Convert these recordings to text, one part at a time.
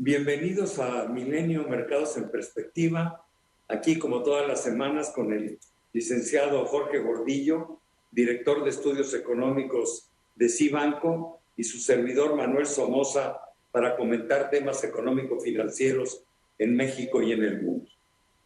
Bienvenidos a Milenio Mercados en Perspectiva, aquí como todas las semanas con el licenciado Jorge Gordillo, director de Estudios Económicos de Cibanco, y su servidor Manuel Somoza para comentar temas económico-financieros en México y en el mundo.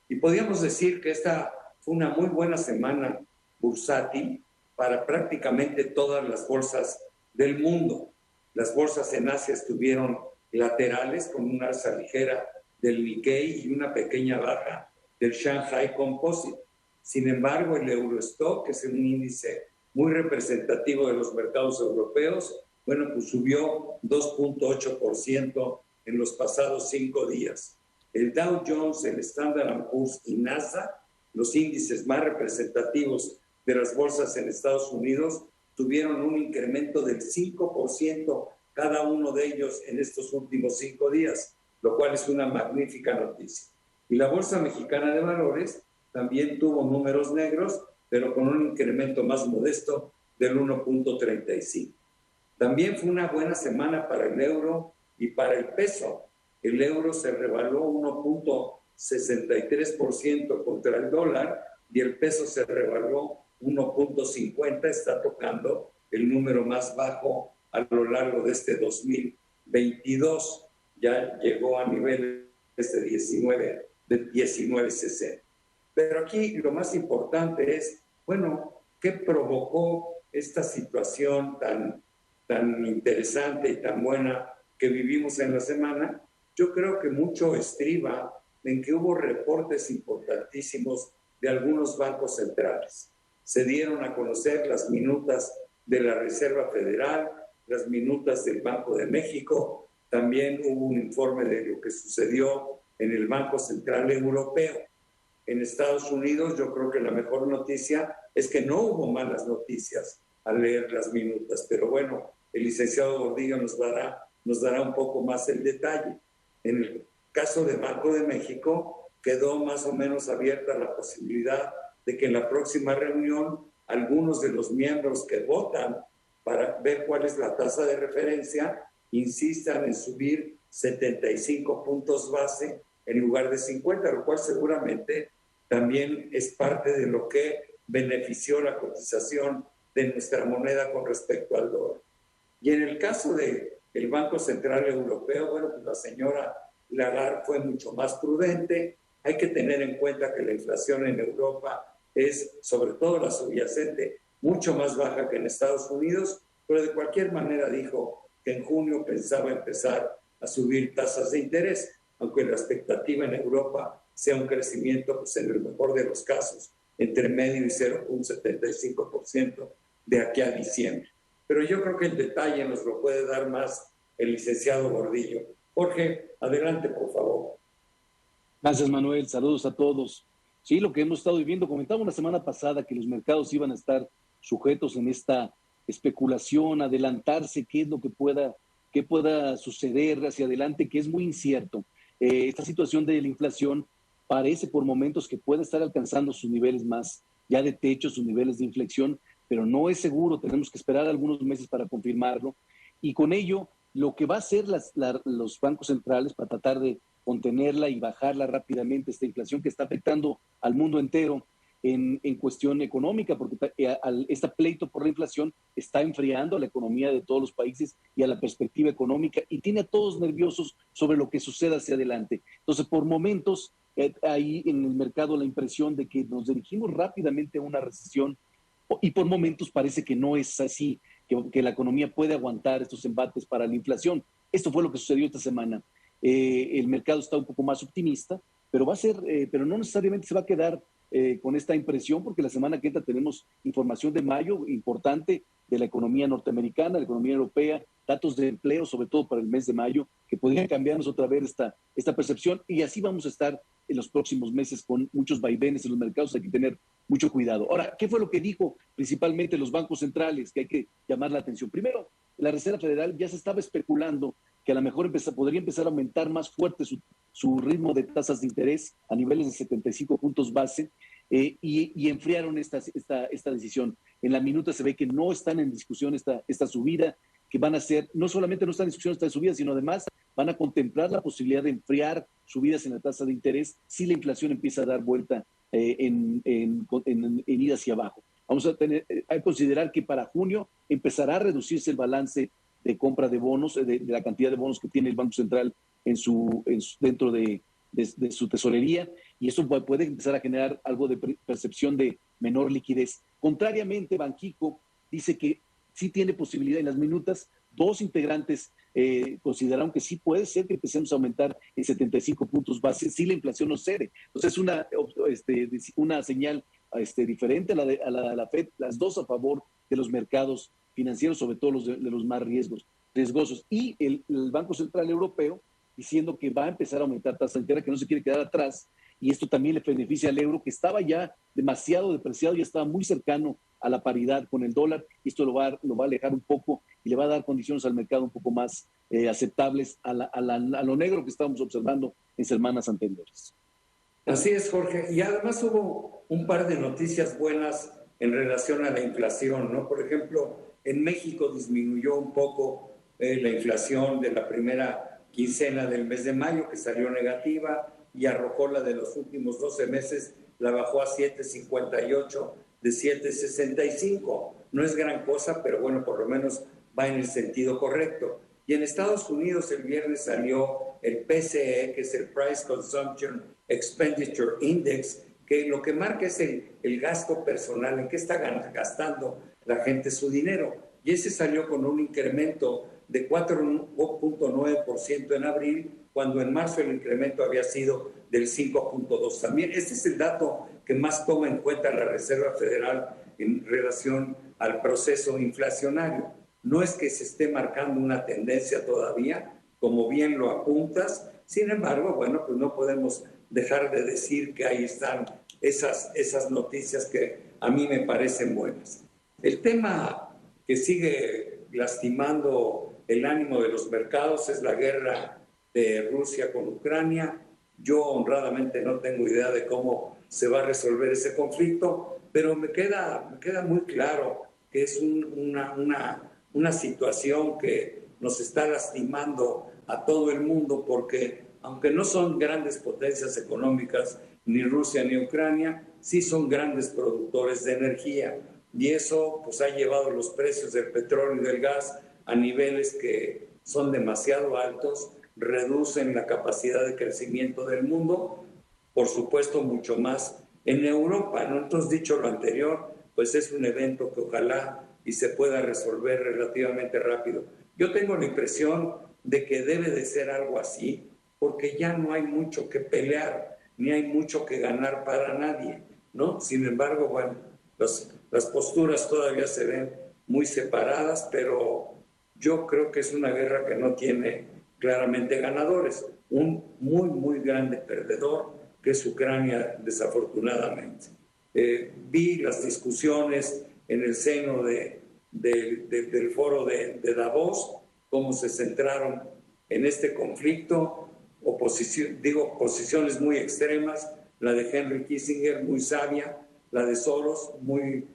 Y podríamos decir que esta fue una muy buena semana bursátil para prácticamente todas las bolsas del mundo. Las bolsas en Asia estuvieron laterales con una alza ligera del Nikkei y una pequeña baja del Shanghai Composite. Sin embargo, el Eurostock, que es un índice muy representativo de los mercados europeos, pues subió 2.8% en los pasados 5 días. El Dow Jones, el Standard & Poor's y Nasdaq, los índices más representativos de las bolsas en Estados Unidos, tuvieron un incremento del 5% cada uno de ellos en estos últimos 5 días, lo cual es una magnífica noticia. Y la Bolsa Mexicana de Valores también tuvo números negros, pero con un incremento más modesto del 1.35. También fue una buena semana para el euro y para el peso. El euro se revaluó 1.63% contra el dólar y el peso se revaluó 1.50, está tocando el número más bajo a lo largo de este 2022. Ya llegó a niveles de 19.60. Pero aquí lo más importante es, ¿qué provocó esta situación tan interesante y tan buena que vivimos en la semana? Yo creo que mucho estriba en que hubo reportes importantísimos de algunos bancos centrales. Se dieron a conocer las minutas de la Reserva Federal, las minutas del Banco de México. También hubo un informe de lo que sucedió en el Banco Central Europeo. En Estados Unidos, yo creo que la mejor noticia es que no hubo malas noticias al leer las minutas, pero el licenciado Gordillo nos dará un poco más el detalle. En el caso del Banco de México, quedó más o menos abierta la posibilidad de que en la próxima reunión algunos de los miembros que votan para ver cuál es la tasa de referencia insistan en subir 75 puntos base en lugar de 50, lo cual seguramente también es parte de lo que benefició la cotización de nuestra moneda con respecto al dólar. Y en el caso del Banco Central Europeo, la señora Lagarde fue mucho más prudente. Hay que tener en cuenta que la inflación en Europa es, sobre todo la subyacente, mucho más baja que en Estados Unidos, pero de cualquier manera dijo que en junio pensaba empezar a subir tasas de interés, aunque la expectativa en Europa sea un crecimiento, en el mejor de los casos, entre medio y 0.75% de aquí a diciembre. Pero yo creo que el detalle nos lo puede dar más el licenciado Gordillo. Jorge, adelante, por favor. Gracias, Manuel. Saludos a todos. Sí, lo que hemos estado viviendo, comentaba la semana pasada que los mercados iban a estar sujetos en esta especulación, adelantarse qué es lo que pueda suceder hacia adelante, que es muy incierto. Esta situación de la inflación parece por momentos que puede estar alcanzando sus niveles más ya de techo, sus niveles de inflexión, pero no es seguro, tenemos que esperar algunos meses para confirmarlo. Y con ello, lo que va a hacer los bancos centrales para tratar de contenerla y bajarla rápidamente, esta inflación que está afectando al mundo entero en cuestión económica, porque este pleito por la inflación está enfriando a la economía de todos los países y a la perspectiva económica y tiene a todos nerviosos sobre lo que suceda hacia adelante. Entonces, por momentos, hay en el mercado la impresión de que nos dirigimos rápidamente a una recesión y por momentos parece que no es así, que la economía puede aguantar estos embates para la inflación. Esto fue lo que sucedió esta semana. El mercado está un poco más optimista, pero pero no necesariamente se va a quedar con esta impresión, porque la semana que entra tenemos información de mayo importante de la economía norteamericana, la economía europea, datos de empleo, sobre todo para el mes de mayo, que podrían cambiarnos otra vez esta percepción, y así vamos a estar en los próximos meses con muchos vaivenes en los mercados. Hay que tener mucho cuidado. Ahora, ¿qué fue lo que dijo principalmente los bancos centrales que hay que llamar la atención? Primero, la Reserva Federal ya se estaba especulando que a lo mejor podría empezar a aumentar más fuerte su ritmo de tasas de interés a niveles de 75 puntos base, y enfriaron esta decisión. En la minuta se ve que no están en discusión esta subida, que van a ser, no solamente no están en discusión esta subida, sino además van a contemplar la posibilidad de enfriar subidas en la tasa de interés si la inflación empieza a dar vuelta en ir hacia abajo. Vamos a considerar que para junio empezará a reducirse el balance de compra de bonos, de la cantidad de bonos que tiene el Banco Central dentro de su tesorería, y eso puede empezar a generar algo de percepción de menor liquidez. Contrariamente, Banxico dice que sí tiene posibilidad. En las minutas, dos integrantes consideraron que sí puede ser que empecemos a aumentar en 75 puntos base si la inflación no cede. Entonces es una señal diferente a la FED, las dos a favor de los mercados financieros, sobre todo los de los más riesgosos. Y el Banco Central Europeo diciendo que va a empezar a aumentar tasa entera, que no se quiere quedar atrás, y esto también le beneficia al euro, que estaba ya demasiado depreciado, ya estaba muy cercano a la paridad con el dólar, y esto lo va a alejar un poco y le va a dar condiciones al mercado un poco más aceptables a lo negro que estábamos observando en semanas anteriores. Así es, Jorge. Y además hubo un par de noticias buenas en relación a la inflación, ¿no? Por ejemplo, en México disminuyó un poco la inflación de la primera quincena del mes de mayo, que salió negativa, y arrojó la de los últimos 12 meses, la bajó a 7.58 de 7.65. No es gran cosa, pero bueno, por lo menos va en el sentido correcto. Y en Estados Unidos el viernes salió el PCE, que es el Price Consumption Expenditure Index, que lo que marca es el gasto personal, en qué está gastando la gente su dinero. Y ese salió con un incremento de 4.9% en abril, cuando en marzo el incremento había sido del 5.2%. También este es el dato que más toma en cuenta la Reserva Federal en relación al proceso inflacionario. No es que se esté marcando una tendencia todavía, como bien lo apuntas. Sin embargo, bueno, pues no podemos dejar de decir que ahí están esas noticias que a mí me parecen buenas. El tema que sigue lastimando el ánimo de los mercados es la guerra de Rusia con Ucrania. Yo honradamente no tengo idea de cómo se va a resolver ese conflicto, pero me queda muy claro que es una situación que nos está lastimando a todo el mundo, porque aunque no son grandes potencias económicas, ni Rusia ni Ucrania, sí son grandes productores de energía, y eso pues ha llevado los precios del petróleo y del gas a niveles que son demasiado altos, reducen la capacidad de crecimiento del mundo, por supuesto mucho más en Europa, ¿no? Entonces, dicho lo anterior, pues es un evento que ojalá y se pueda resolver relativamente rápido. Yo tengo la impresión de que debe de ser algo así, porque ya no hay mucho que pelear, ni hay mucho que ganar para nadie, ¿no? Sin embargo, bueno, las posturas todavía se ven muy separadas, pero yo creo que es una guerra que no tiene claramente ganadores. Un muy, muy grande perdedor, que es Ucrania, desafortunadamente. Vi las discusiones en el seno del foro de Davos, cómo se centraron en este conflicto, posiciones muy extremas, la de Henry Kissinger, muy sabia, la de Soros, muy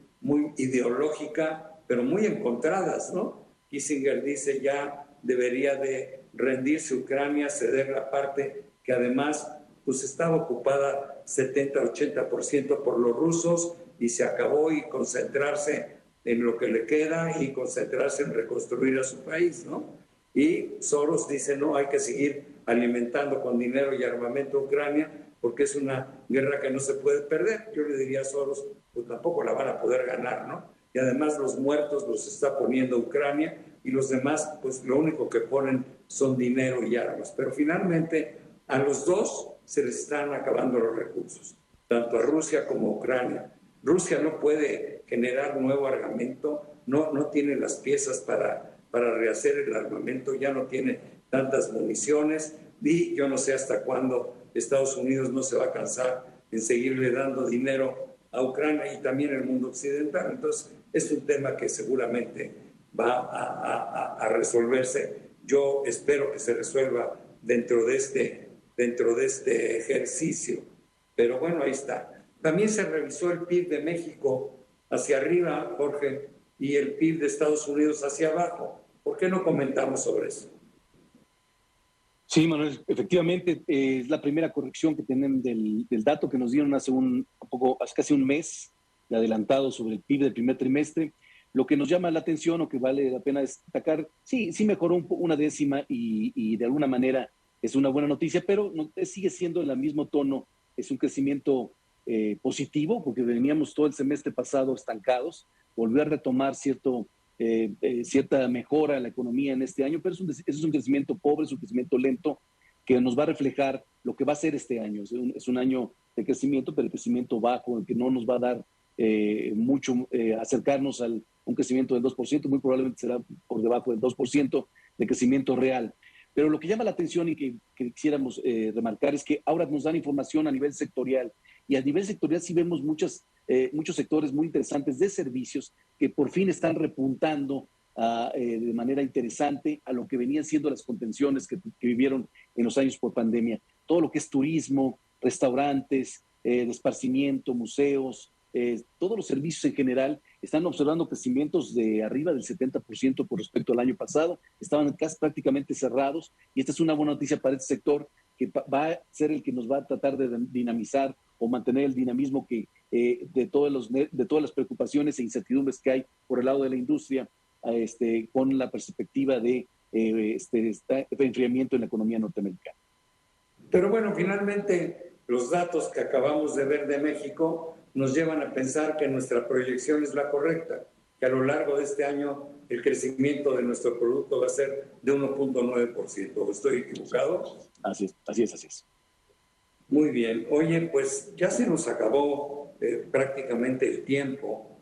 ideológica, pero muy encontradas, ¿no? Kissinger dice ya debería de rendirse Ucrania, ceder la parte que además pues estaba ocupada 70-80% por los rusos, y se acabó, y concentrarse en lo que le queda y concentrarse en reconstruir a su país, ¿no? Y Soros dice, no, hay que seguir alimentando con dinero y armamento a Ucrania, porque es una guerra que no se puede perder. Yo le diría a Soros, pues tampoco la van a poder ganar, ¿no? Y además los muertos los está poniendo Ucrania, y los demás, pues lo único que ponen son dinero y armas. Pero finalmente a los dos se les están acabando los recursos, tanto a Rusia como a Ucrania. Rusia no puede generar nuevo armamento, no tiene las piezas para rehacer el armamento, ya no tiene tantas municiones, y yo no sé hasta cuándo Estados Unidos no se va a cansar en seguirle dando dinero a Ucrania y también el mundo occidental. Entonces es un tema que seguramente va a resolverse. Yo espero que se resuelva dentro de este ejercicio. Pero bueno, ahí está. También se revisó el PIB de México hacia arriba, Jorge, y el PIB de Estados Unidos hacia abajo. ¿Por qué no comentamos sobre eso? Sí, Manuel, efectivamente es la primera corrección que tienen del dato que nos dieron hace casi un mes de adelantado sobre el PIB del primer trimestre. Lo que nos llama la atención o que vale la pena destacar, sí mejoró una décima y de alguna manera es una buena noticia, pero no, sigue siendo en el mismo tono, es un crecimiento positivo porque veníamos todo el semestre pasado estancados, volvió a retomar cierta mejora en la economía en este año, pero es un crecimiento pobre, es un crecimiento lento que nos va a reflejar lo que va a ser este año. Es un año de crecimiento, pero el crecimiento bajo, el que no nos va a dar mucho acercarnos a un crecimiento del 2%, muy probablemente será por debajo del 2% de crecimiento real. Pero lo que llama la atención y que quisiéramos remarcar es que ahora nos dan información a nivel sectorial, y a nivel sectorial sí vemos muchos sectores muy interesantes de servicios que por fin están repuntando de manera interesante a lo que venían siendo las contenciones que vivieron en los años por pandemia. Todo lo que es turismo, restaurantes, de esparcimiento, museos, todos los servicios en general están observando crecimientos de arriba del 70% con respecto al año pasado. Estaban casi prácticamente cerrados, y esta es una buena noticia para este sector, que va a ser el que nos va a tratar de dinamizar o mantener el dinamismo de todas las preocupaciones e incertidumbres que hay por el lado de la industria, con la perspectiva de enfriamiento en la economía norteamericana. Pero bueno, finalmente los datos que acabamos de ver de México nos llevan a pensar que nuestra proyección es la correcta, que a lo largo de este año el crecimiento de nuestro producto va a ser de 1.9%. ¿Estoy equivocado? Así es. Muy bien. Oye, pues ya se nos acabó prácticamente el tiempo.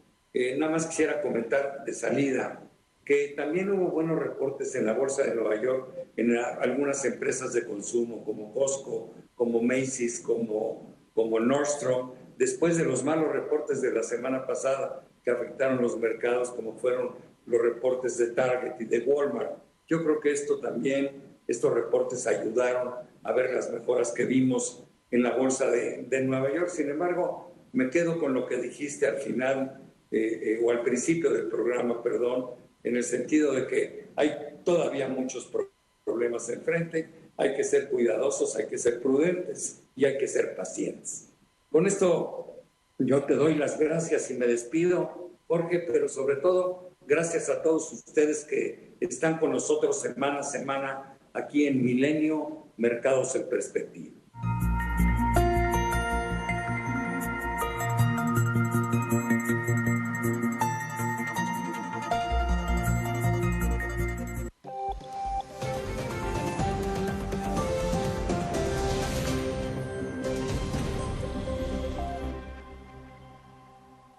Nada más quisiera comentar de salida que también hubo buenos reportes en la Bolsa de Nueva York, en algunas empresas de consumo como Costco, como Macy's, como Nordstrom, después de los malos reportes de la semana pasada que afectaron los mercados, como fueron los reportes de Target y de Walmart. Yo creo que estos reportes ayudaron a ver las mejoras que vimos en la Bolsa de Nueva York. Sin embargo, me quedo con lo que dijiste al final, o al principio del programa, perdón, en el sentido de que hay todavía muchos problemas enfrente, hay que ser cuidadosos, hay que ser prudentes y hay que ser pacientes. Con esto yo te doy las gracias y me despido, Jorge, pero sobre todo gracias a todos ustedes que están con nosotros semana a semana aquí en Milenio Mercados en Perspectiva.